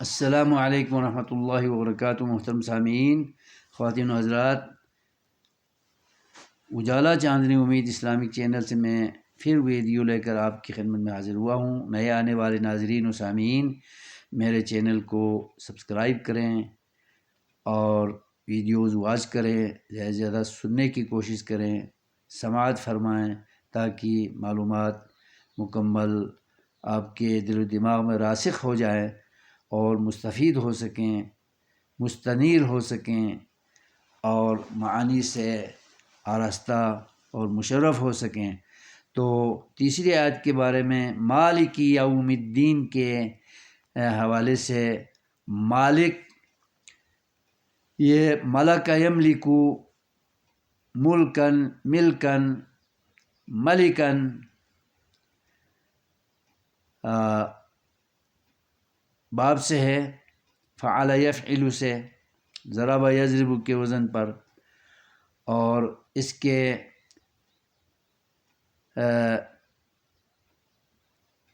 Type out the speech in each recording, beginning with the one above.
السلام علیکم ورحمۃ اللہ وبرکاتہ۔ محترم سامعین، خواتین و حضرات، اجالا چاندنی امید اسلامک چینل سے میں پھر ویڈیو لے کر آپ کی خدمت میں حاضر ہوا ہوں۔ نئے آنے والے ناظرین و سامعین میرے چینل کو سبسکرائب کریں اور ویڈیوز واچ کریں، زیادہ سے زیادہ سننے کی کوشش کریں، سماعت فرمائیں تاکہ معلومات مکمل آپ کے دل و دماغ میں راسخ ہو جائیں اور مستفید ہو سکیں، مستنیر ہو سکیں اور معانی سے آراستہ اور مشرف ہو سکیں۔ تو تیسری آیت کے بارے میں مالک یوم الدین کے حوالے سے، مالک یہ ملک یملک ملکن، ملکن، ملکن، باب سے ہے، فعل یفعل سے، ضرب یضرب کے وزن پر، اور اس کے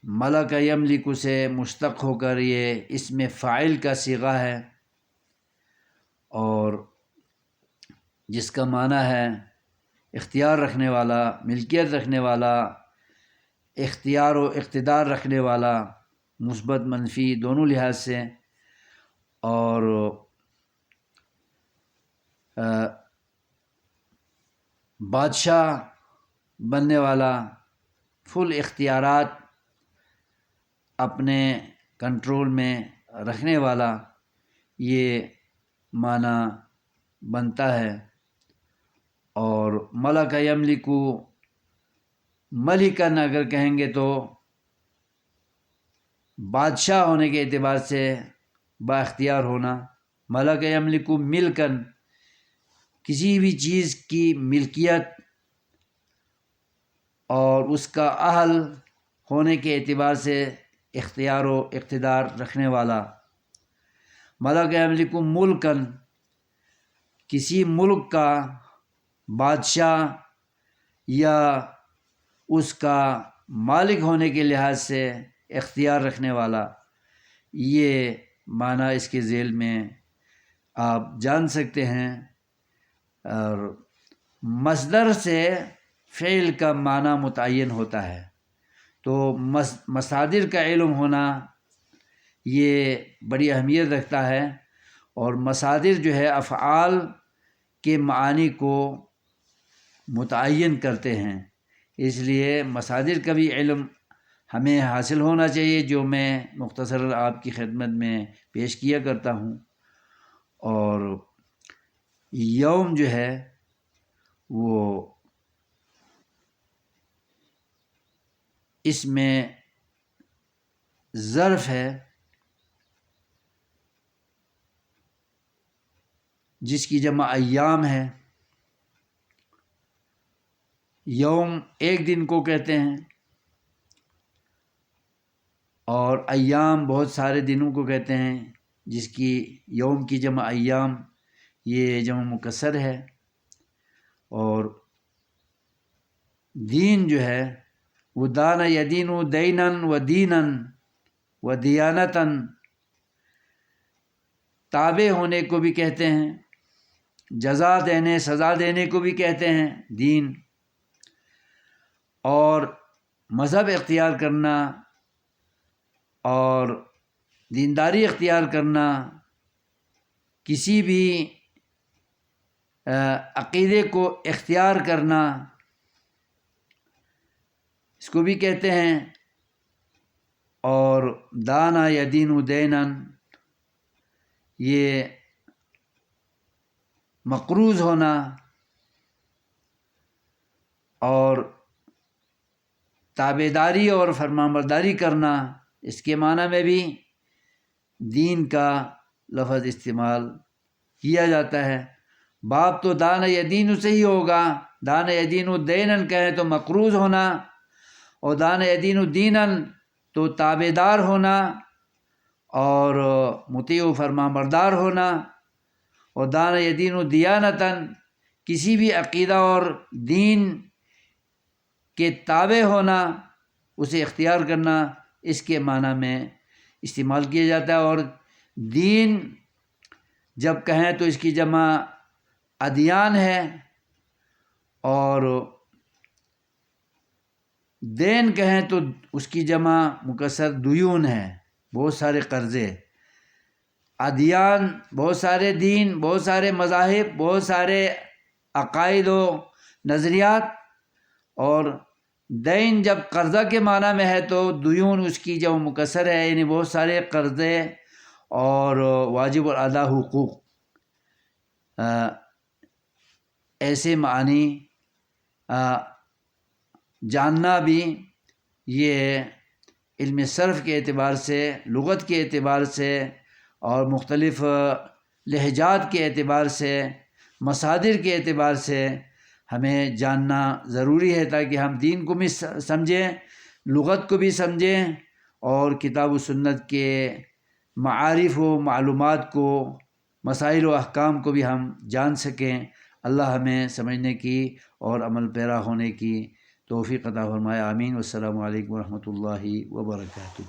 ملک یملک سے مشتق ہو کر یہ اسم فاعل کا صیغہ ہے، اور جس کا معنی ہے اختیار رکھنے والا، ملکیت رکھنے والا، اختیار و اقتدار رکھنے والا، مثبت منفی دونوں لحاظ سے، اور بادشاہ بننے والا، فل اختیارات اپنے کنٹرول میں رکھنے والا، یہ معنی بنتا ہے۔ اور ملک یملک، ملکن اگر کہیں گے تو بادشاہ ہونے کے اعتبار سے با اختیار ہونا، ملک یملک ملکن، کسی بھی چیز کی ملکیت اور اس کا اہل ہونے کے اعتبار سے اختیار و اقتدار رکھنے والا۔ ملک یملک ملکن، کسی ملک کا بادشاہ یا اس کا مالک ہونے کے لحاظ سے اختیار رکھنے والا، یہ معنی اس کے ذیل میں آپ جان سکتے ہیں۔ اور مصدر سے فعل کا معنی متعین ہوتا ہے، تو مصادر کا علم ہونا یہ بڑی اہمیت رکھتا ہے، اور مصادر جو ہے افعال کے معانی کو متعین کرتے ہیں، اس لیے مصادر کا بھی علم ہمیں حاصل ہونا چاہیے، جو میں مختصر آپ کی خدمت میں پیش کیا کرتا ہوں۔ اور یوم جو ہے وہ اس میں ظرف ہے جس کی جمع ایام ہے۔ یوم ایک دن کو کہتے ہیں، اور ایام بہت سارے دنوں کو کہتے ہیں، جس کی یوم کی جمع ایام، یہ جمع مکسر ہے۔ اور دین جو ہے وہ دان یدین دینن و دینن و دیانتن، تابع ہونے کو بھی کہتے ہیں، جزا دینے، سزا دینے کو بھی کہتے ہیں دین، اور مذہب اختیار کرنا اور دینداری اختیار کرنا، کسی بھی عقیدے کو اختیار کرنا، اس کو بھی کہتے ہیں۔ اور دانا یدین دینن، یہ مقروض ہونا اور تابعداری اور فرمانبرداری کرنا، اس کے معنی میں بھی دین کا لفظ استعمال کیا جاتا ہے۔ باب تو دان یدین سے ہی ہوگا، دان یدین دینن کہیں تو مقروض ہونا، اور دان یدین دینن تو تابعدار ہونا اور مطیع و فرمانبردار ہونا، اور دان یدین دیانتن کسی بھی عقیدہ اور دین کے تابع ہونا، اسے اختیار کرنا، اس کے معنی میں استعمال کیا جاتا ہے۔ اور دین جب کہیں تو اس کی جمع ادیان ہے، اور دین کہیں تو اس کی جمع مکسر دیون ہے، بہت سارے قرضے۔ ادیان بہت سارے دین، بہت سارے مذاہب، بہت سارے عقائد و نظریات، اور دین جب قرضہ کے معنی میں ہے تو دیون اس کی جمع مکسر ہے، یعنی بہت سارے قرضے اور واجب الادا حقوق۔ ایسے معنی جاننا بھی یہ علم صرف کے اعتبار سے، لغت کے اعتبار سے، اور مختلف لہجات کے اعتبار سے، مصادر کے اعتبار سے ہمیں جاننا ضروری ہے، تاکہ ہم دین کو بھی سمجھیں، لغت کو بھی سمجھیں، اور کتاب و سنت کے معارف و معلومات کو، مسائل و احکام کو بھی ہم جان سکیں۔ اللہ ہمیں سمجھنے کی اور عمل پیرا ہونے کی توفیق عطا فرمائے، آمین۔ والسلام علیکم ورحمۃ اللہ وبرکاتہ۔